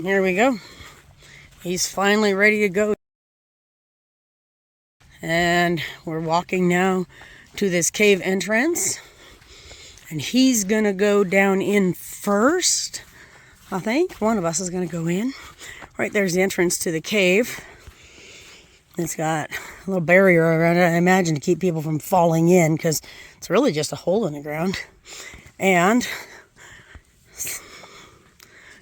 here we go. He's finally ready to go. And we're walking now to this cave entrance. And he's going to go down in first, I think. One of us is going to go in. Right there's the entrance to the cave. It's got a little barrier around it, I imagine, to keep people from falling in, because it's really just a hole in the ground. And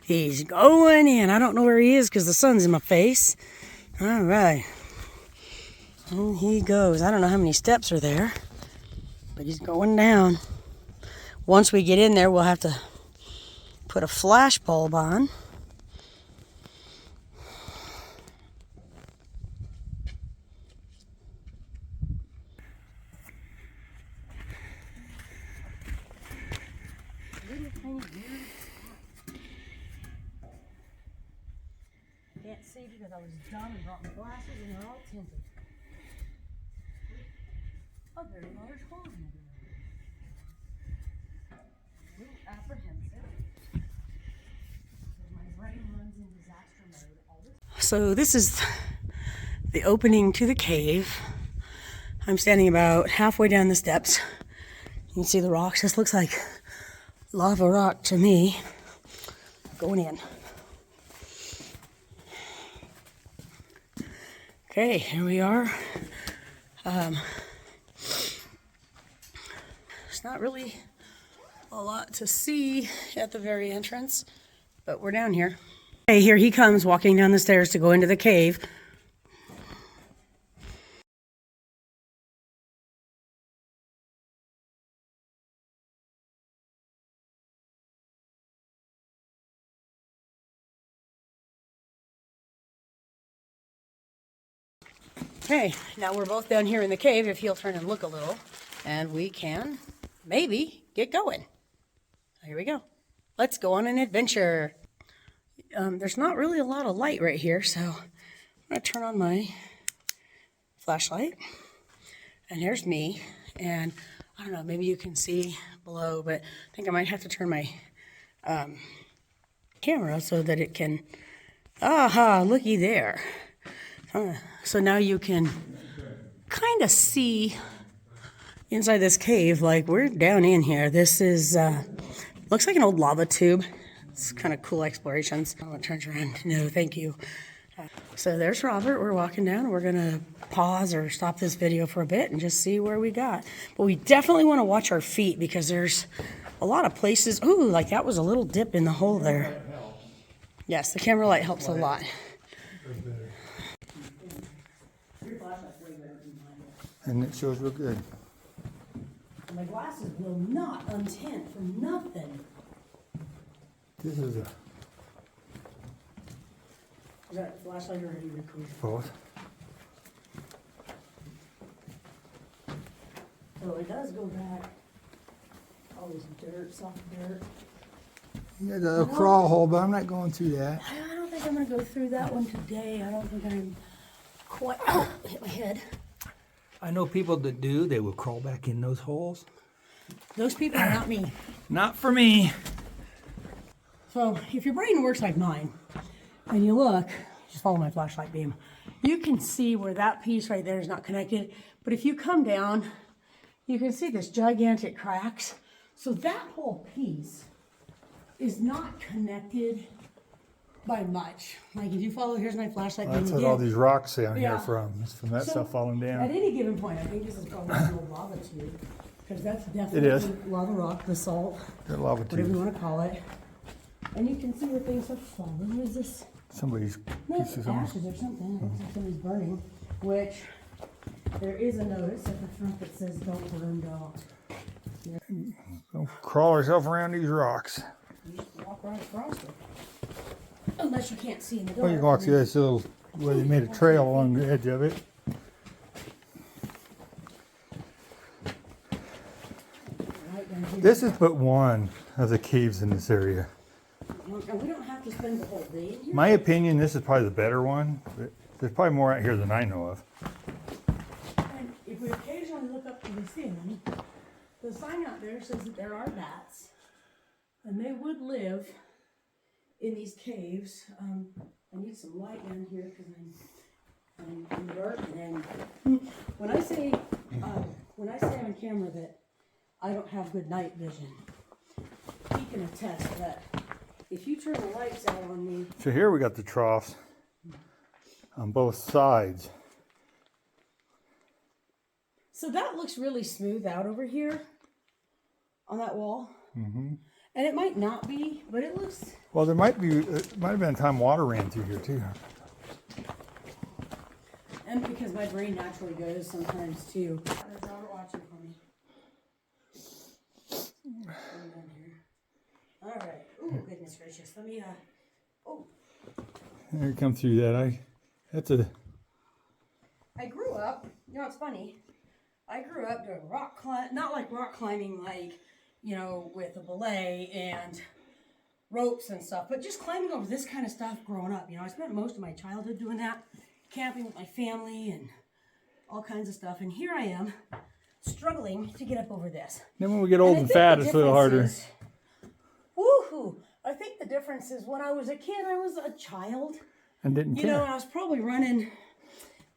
he's going in. I don't know where he is because the sun's in my face. All right. And he goes. I don't know how many steps are there, but he's going down. Once we get in there, we'll have to put a flash bulb on. Can't see because I was dumb and brought my glasses and they're all tinted. A very large hole in there. A little apprehensive. My brain runs in disaster mode all the time. So this is the opening to the cave. I'm standing about halfway down the steps. You can see the rocks. This looks like lava rock to me. Going in. Okay, here we are. There's not really a lot to see at the very entrance, but we're down here. Okay, here he comes walking down the stairs to go into the cave. Okay, now we're both down here in the cave. If he'll turn and look a little, and we can maybe get going. Here we go. Let's go on an adventure. There's not really a lot of light right here, so I'm going to turn on my flashlight. And here's me. And I don't know, maybe you can see below, but I think I might have to turn my camera so that it can... Aha, looky there. So now you can kind of see inside this cave, like we're down in here. This is, looks like an old lava tube. It's kind of cool explorations. Oh, it turns around. No, thank you. So there's Robert. We're walking down. We're going to pause or stop this video for a bit and just see where we got. But we definitely want to watch our feet because there's a lot of places. Ooh, like that was a little dip in the hole there. Yes, the camera light helps a lot. And it shows real good. My glasses will not untint for nothing. This is a... Is that a flashlight or are you recording? both. So it does go back. All this dirt, soft dirt. Yeah, the crawl hole, but I'm not going through that. I don't think I'm going to go through that one today. I don't think I'm quite... hit my head. I know people that do. They will crawl back in those holes. Those people are not me. Not for me. So if your brain works like mine, and you look, just follow my flashlight beam, you can see where that piece right there is not connected. But if you come down, you can see this gigantic cracks. So that whole piece is not connected by much. Like if you follow, here's my flashlight beam. That's what all these rocks down here Yeah. from. It's from that stuff falling At down. any given point, I think this is probably an old lava tube. Because that's definitely is. lava rock, basalt, They're lava whatever you tubes. want to call it. And you can see where things have fallen. What is this? Somebody's piece of something. Ashes or something. It looks like somebody's burning. Which, there is a notice at the front that says don't burn, don't. Don't crawl yourself around these rocks. You just walk right across it. Unless you can't see in the dark. Well, you can walk through this little, where they made a trail along the edge of it. Right down here. This is but one of the caves in this area. And we don't have to spend the whole day in here. My opinion, this is probably the better one. But there's probably more out here than I know of. And if we occasionally look up to the ceiling, the sign out there says that there are bats. And they would live in these caves. I need some light down here because I'm dark. And when I say on camera that I don't have good night vision, he can attest that if you turn the lights out on me. So here we got the troughs on both sides. So that looks really smooth out over here on that wall. Mm-hmm. And it might not be, but it looks... Well, it might have been a time water ran through here too. And because my brain naturally goes sometimes too. There's Robert watching for me. All right. Oh, goodness gracious. Let me, oh. There you come through that. I grew up, you know, it's funny. I grew up doing rock climbing, not like rock climbing, like, you know, with a belay and ropes and stuff, but just climbing over this kind of stuff growing up. You know, I spent most of my childhood doing that, camping with my family and all kinds of stuff. And here I am, struggling to get up over this. Then when we get old and fat, it's a little harder. Woohoo! I think the difference is when I was a kid, I was a child. And didn't care. You know, I was probably running,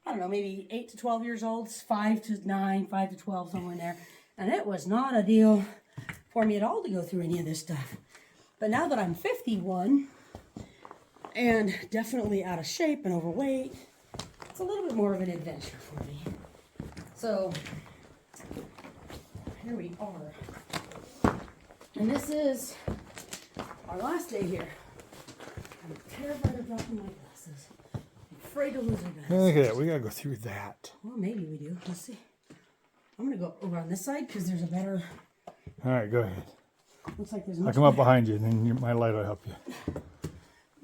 I don't know, maybe 8 to 12 years old, 5 to 9, 5 to 12, somewhere in there. And it was not a deal for me at all to go through any of this stuff. But now that I'm 51 and definitely out of shape and overweight, it's a little bit more of an adventure for me. So here we are. And this is our last day here. I'm terrified of dropping my glasses. I'm afraid to lose my glasses. Look at that. We got to go through that. Well, maybe we do. Let's see. I'm going to go over on this side because there's a better... All right, go ahead. Looks like there's I'll come up behind you, and then my light will help you. A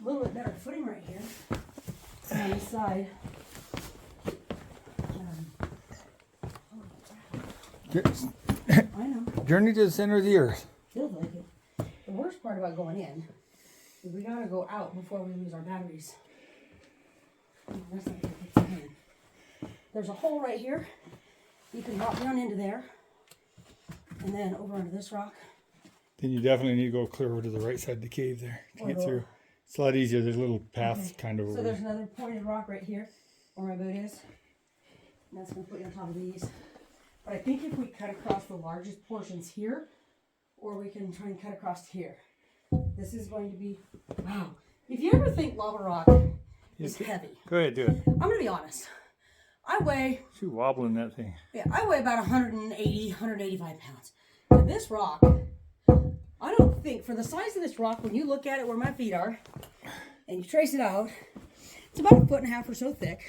little bit better footing right here. On this side. I know. Journey to the center of the earth. Feels like it. The worst part about going in is we gotta go out before we lose our batteries. That's not gonna get you in. There's a hole right here. You can drop down into there. And then over onto this rock. Then you definitely need to go clear over to the right side of the cave there to get through. It's a lot easier. There's little paths kind of over there. So there's another pointed rock right here where my boot is. And that's going to put you on top of these. But I think if we cut across the largest portions here, or we can try and cut across here, this is going to be, wow. If you ever think lava rock is heavy. Go ahead, do it. I'm going to be honest. I weigh... She's wobbling that thing. Yeah, I weigh about 180, 185 pounds. And this rock, I don't think, for the size of this rock, when you look at it where my feet are, and you trace it out, it's about 1.5 feet or so thick.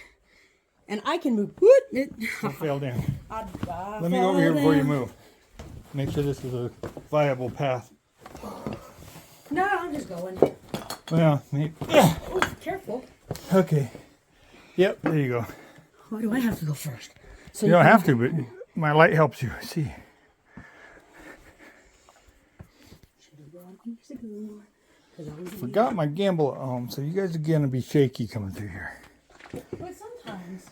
And I can move. It fell down. Let me go over here before you move. Make sure this is a viable path. No, I'm just going. Well, maybe. Oh, careful. Okay. Yep, there you go. Why do I have to go first? So you don't have to, but my light helps you. See. Forgot my gimbal at home, so you guys are going to be shaky coming through here. But sometimes,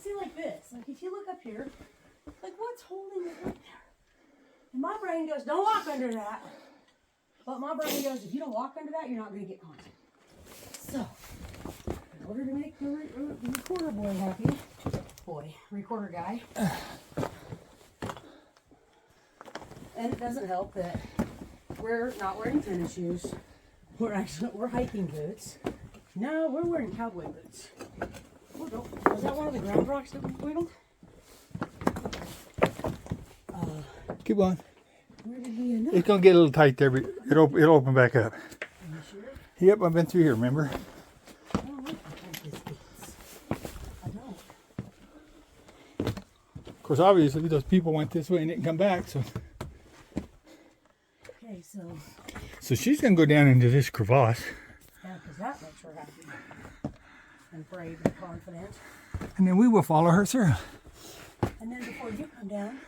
see like this, like if you look up here, like what's holding it right there? And my brain goes, don't walk under that. But my brain goes, if you don't walk under that, you're not going to get content. So, in order to make the recorder recorder guy, and it doesn't help that we're not wearing tennis shoes. We're hiking boots. No, we're wearing cowboy boots. Oh, was that one of the ground rocks that we wiggled? Keep on. Where did we end up? It's going to get a little tight there, but it'll open back up. Are you sure? Yep, I've been through here, remember? I don't like the tight biscuits. I don't. Of course, obviously, those people went this way and didn't come back, so... Okay, so... So she's going to go down into this crevasse. Yeah, because that makes her happy. And brave and confident. And then we will follow her through. And then before you come down,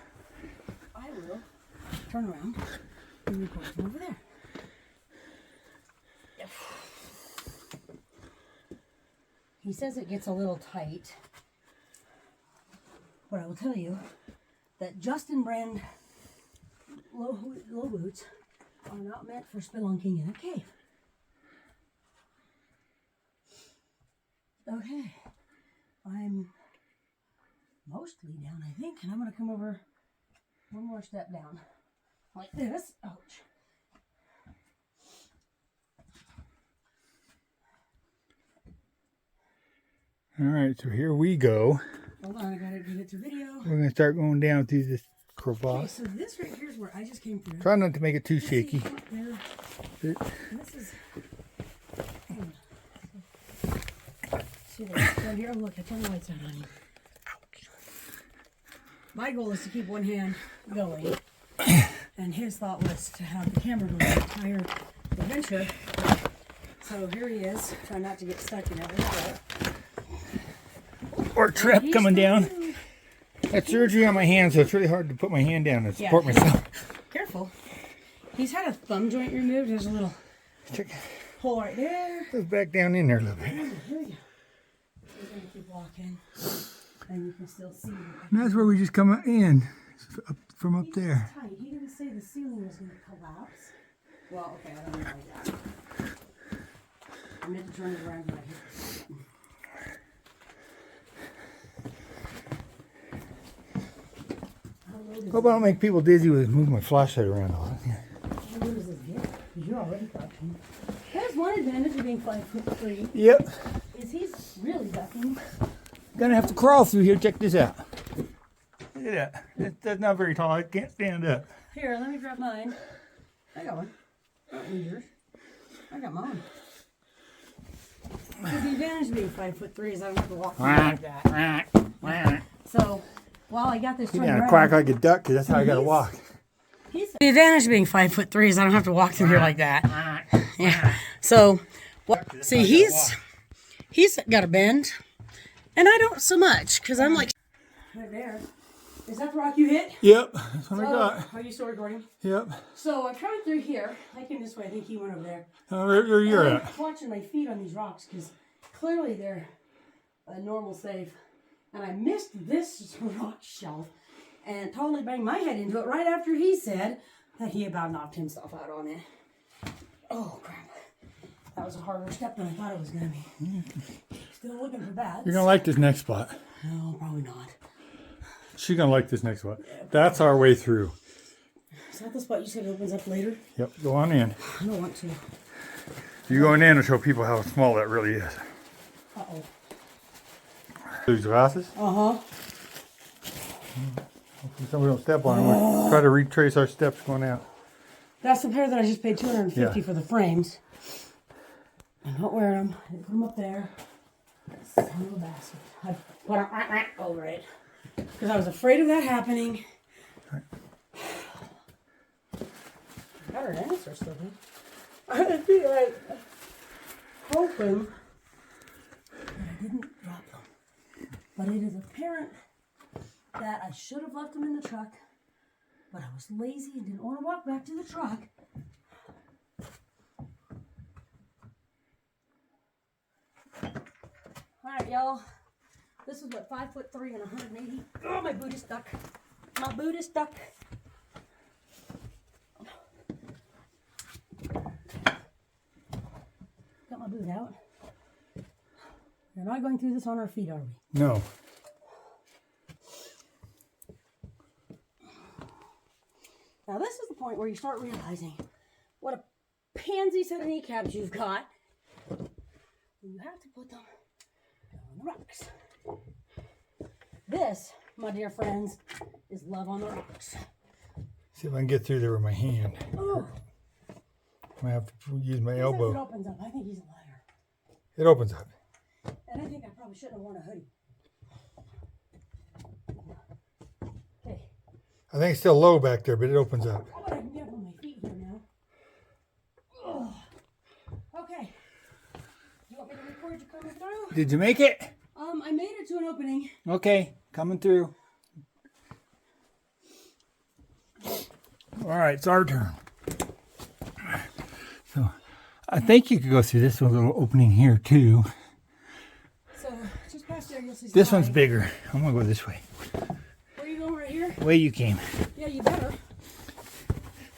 I will turn around and record from over there. Yep. He says it gets a little tight. But I will tell you that Justin brand low boots are not meant for spelunking in a cave. Okay. I'm mostly down, I think, and I'm going to come over one more step down. Like this. Ouch. All right, so here we go. Hold on, I gotta get it to video. We're gonna start going down through this Okay, crevasse. so this right here is where I just came through. Try not to make it too See, shaky. up there. It- And this is. See this down here? Oh, look, I turned the lights on, honey. My goal is to keep one hand going, and his thought was to have the camera go the entire adventure. So here he is, trying not to get stuck in it. Or trap coming down. I had surgery on my hand, so it's really hard to put my hand down and support myself. Careful. He's had a thumb joint removed. There's a little Check. hole right there. Goes back down in there a little bit. Here we go. We're gonna keep walking, and you can still see. And that's where we just come in, up, from up there. Tight. He didn't say the ceiling was gonna collapse. Well, okay, I don't know that. I meant to turn it around right here. Hope I don't make people dizzy with moving my flashlight around a lot. What does this get? You're already 5'10". There's one advantage of being 5'3", Yep. is he's really ducking. Gonna have to crawl through here. Check this out. Look at that. That's not very tall. I can't stand up. Here, let me grab mine. I got one. I don't need yours. I got mine. So the advantage of being 5'3" is I don't have to walk around like that. So while I got this You turned gotta around, quack like a duck, because that's how I gotta walk. the advantage of being 5'3" is I don't have to walk through here like that. Yeah. So, see, he's got a bend, and I don't so much because I'm like right there. Is that the rock you hit? Yep. That's what I Oh, got. are you still recording? Yep. So I'm coming through here. I came this way. I think he went over there. Where you're I'm at. watching my feet on these rocks because clearly they're a normal safe. And I missed this rock shelf and totally banged my head into it right after he said that he about knocked himself out on it. Oh, crap. That was a harder step than I thought it was going to be. Still looking for bats. You're gonna like this next spot. No, probably not. She's gonna like this next spot. That's our way through. Is that the spot you said opens up later? Yep. Go on in. I don't want to. You going in to show people how small that really is. Uh-oh. These glasses. Uh-huh. Hopefully somebody don't step on them. We'll try to retrace our steps going out. That's the pair that I just paid $250 Yeah. for the frames. I'm not wearing them. I put them up there. Son of a bastard. I put them over it. Because I was afraid of that happening. Got her answer still, huh? I feel like hoping that I didn't drop them. But it is apparent that I should have left them in the truck. But I was lazy and didn't want to walk back to the truck. Alright, y'all. This is what, 5'3" and 180. Oh, my boot is stuck. My boot is stuck. Got my boot out. We're not going through this on our feet, are we? No. Now this is the point where you start realizing what a pansy set of kneecaps you've got. And you have to put them on the rocks. This, my dear friends, is love on the rocks. See if I can get through there with my hand. Ooh. I might have to use my He says it elbow. opens up. I think he's a liar. It opens up. And I think I probably shouldn't have worn a hoodie. Okay. I think it's still low back there, but it opens up. Oh, I can get on my feet here now. Ugh. Okay. You want me to record you coming through? Did you make it? I made it to an opening. Okay, coming through. All right, it's our turn. So, I think you could go through this little opening here too. So, just past there, you'll see some This one's light. bigger. I'm gonna go this way. Where are you going, right here? Way you came. Yeah, you better.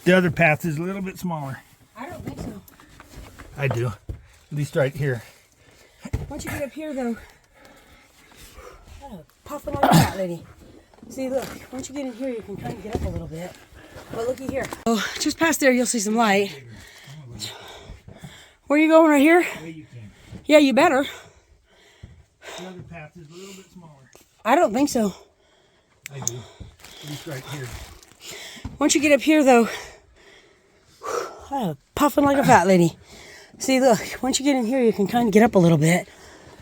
The other path is a little bit smaller. I don't think so. I do. At least right here. Once you get up here, though, puffing like that, lady. See, look, once you get in here, you can kind of get up a little bit. But looky here. Oh, just past there, you'll see some light. Where are you going, right here? Yeah, you better. The other path is a little bit smaller. I don't think so. I do. It's right here. Once you get up here, though, puffing like a fat lady. See, look, once you get in here, you can kind of get up a little bit.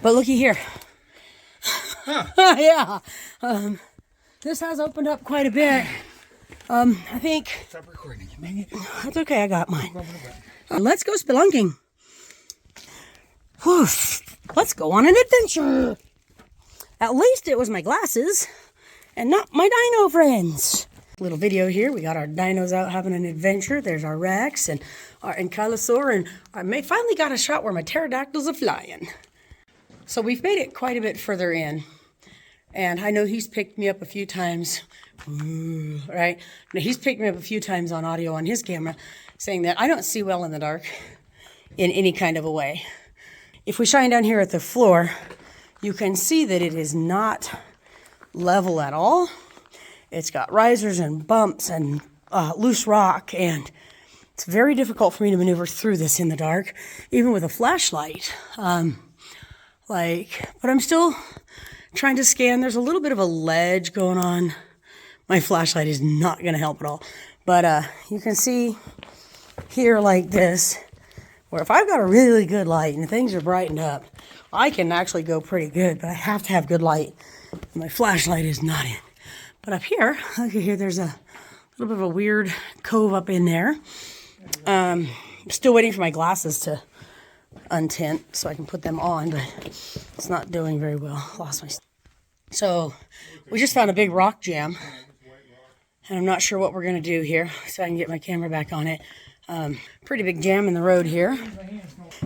But looky here. Yeah. This has opened up quite a bit. I think... Stop recording. Dang it. That's okay, I got mine. Let's go spelunking. Whew. Let's go on an adventure. At least it was my glasses and not my dino friends. Little video here. We got our dinos out having an adventure. There's our Rex and our Ankylosaur, and I finally got a shot where my pterodactyls are flying. So we've made it quite a bit further in. And I know he's picked me up a few times. Ooh, right? Now, he's picked me up a few times on audio on his camera, saying that I don't see well in the dark in any kind of a way. If we shine down here at the floor, you can see that it is not level at all. It's got risers and bumps and loose rock, and it's very difficult for me to maneuver through this in the dark, even with a flashlight. But I'm still trying to scan. There's a little bit of a ledge going on. My flashlight is not going to help at all. But you can see here like this, where if I've got a really good light and things are brightened up, I can actually go pretty good, but I have to have good light. My flashlight is not in. But up here, look at here, there's a little bit of a weird cove up in there. Still waiting for my glasses to untint so I can put them on, but it's not doing very well. Lost my... So we just found a big rock jam, and I'm not sure what we're going to do here, so I can get my camera back on it. Pretty big jam in the road here.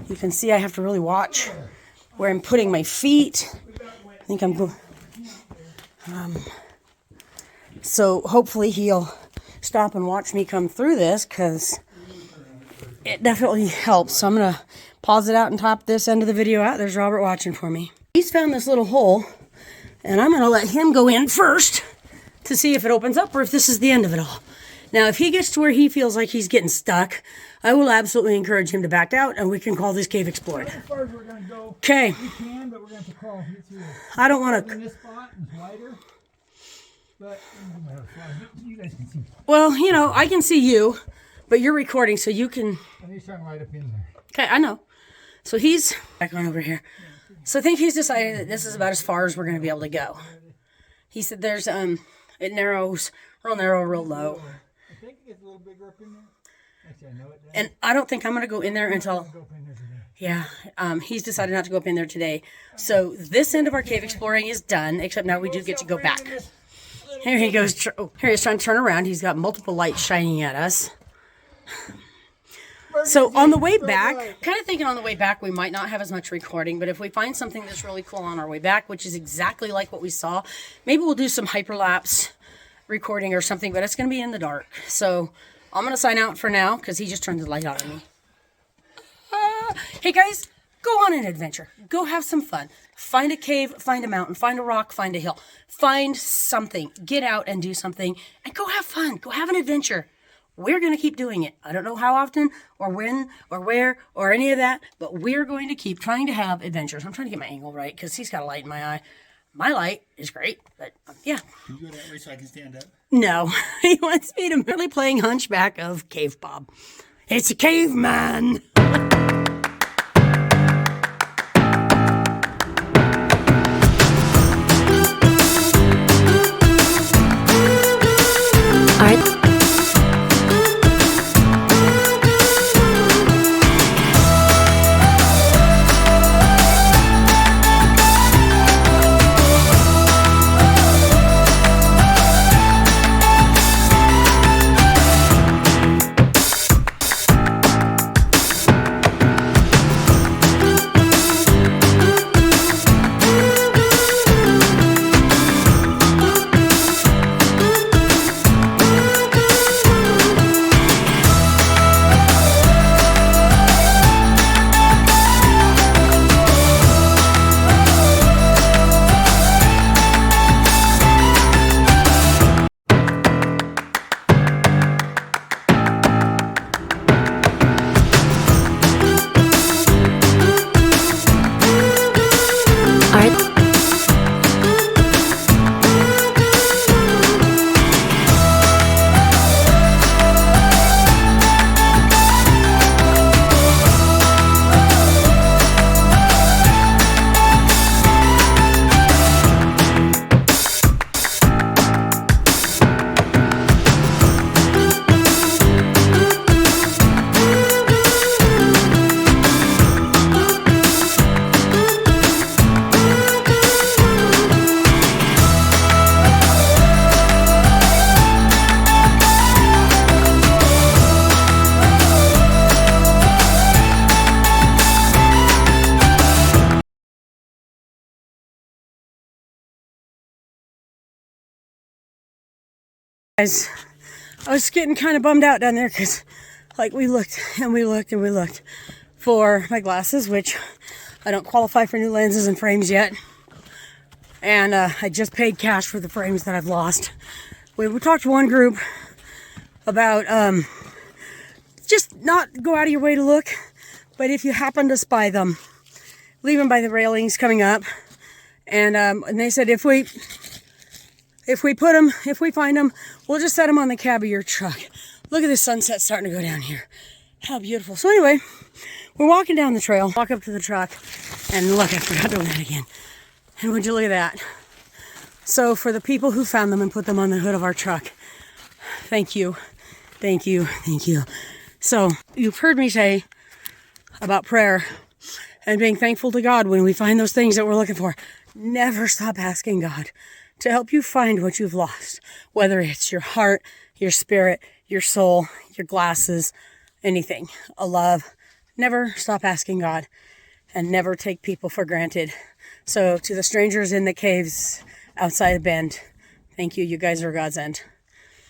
You can see I have to really watch where I'm putting my feet. I think I'm going... So hopefully he'll stop and watch me come through this, because it definitely helps. So I'm going to pause it out and top this end of the video out. There's Robert watching for me. He's found this little hole, and I'm going to let him go in first to see if it opens up or if this is the end of it all. Now, if he gets to where he feels like he's getting stuck, I will absolutely encourage him to back out, and we can call this cave explored. As far as we're going to go, okay. we can, but we're going to have to crawl through. I don't want in this spot is wider, but you guys can see. Well, you know, I can see you, but you're recording, so you can... And he's trying right up in there. Okay, I know. So he's back on over here. So I think he's decided that this is about as far as we're going to be able to go. He said there's, it narrows, real narrow, real low. I think it gets a little bigger up in there. Actually, I know it does. And I don't think I'm going to go in there until... Yeah, he's decided not to go up in there today. So this end of our cave exploring is done, except now we do get to go back. Here he goes. Here he's trying to turn around. He's got multiple lights shining at us. So on the way back, kind of thinking on the way back, we might not have as much recording, but if we find something that's really cool on our way back, which is exactly like what we saw, maybe we'll do some hyperlapse recording or something, but it's going to be in the dark. So I'm going to sign out for now because he just turned the light on me. Hey guys, go on an adventure. Go have some fun. Find a cave, find a mountain, find a rock, find a hill. Find something. Get out and do something and go have fun. Go have an adventure. We're going to keep doing it. I don't know how often or when or where or any of that, but we're going to keep trying to have adventures. I'm trying to get my angle right because he's got a light in my eye. My light is great, but yeah. Can you go that way so I can stand up? No, he wants me to really playing Hunchback of Cave Bob. It's a caveman. Guys, I was getting kind of bummed out down there because, like, we looked and we looked and we looked for my glasses, which I don't qualify for new lenses and frames yet. And I just paid cash for the frames that I've lost. We talked to one group about just not go out of your way to look, but if you happen to spy them, leave them by the railings coming up. And they said if we find them, we'll just set them on the cab of your truck. Look at the sunset starting to go down here. How beautiful. So anyway, we're walking down the trail, walk up to the truck, and look, I forgot to do that again. And would you look at that? So for the people who found them and put them on the hood of our truck, thank you, thank you, thank you. So you've heard me say about prayer and being thankful to God when we find those things that we're looking for. Never stop asking God to help you find what you've lost, whether it's your heart, your spirit, your soul, your glasses, anything, a love. Never stop asking God and never take people for granted. So to the strangers in the caves outside of Bend, thank you. You guys are God's end.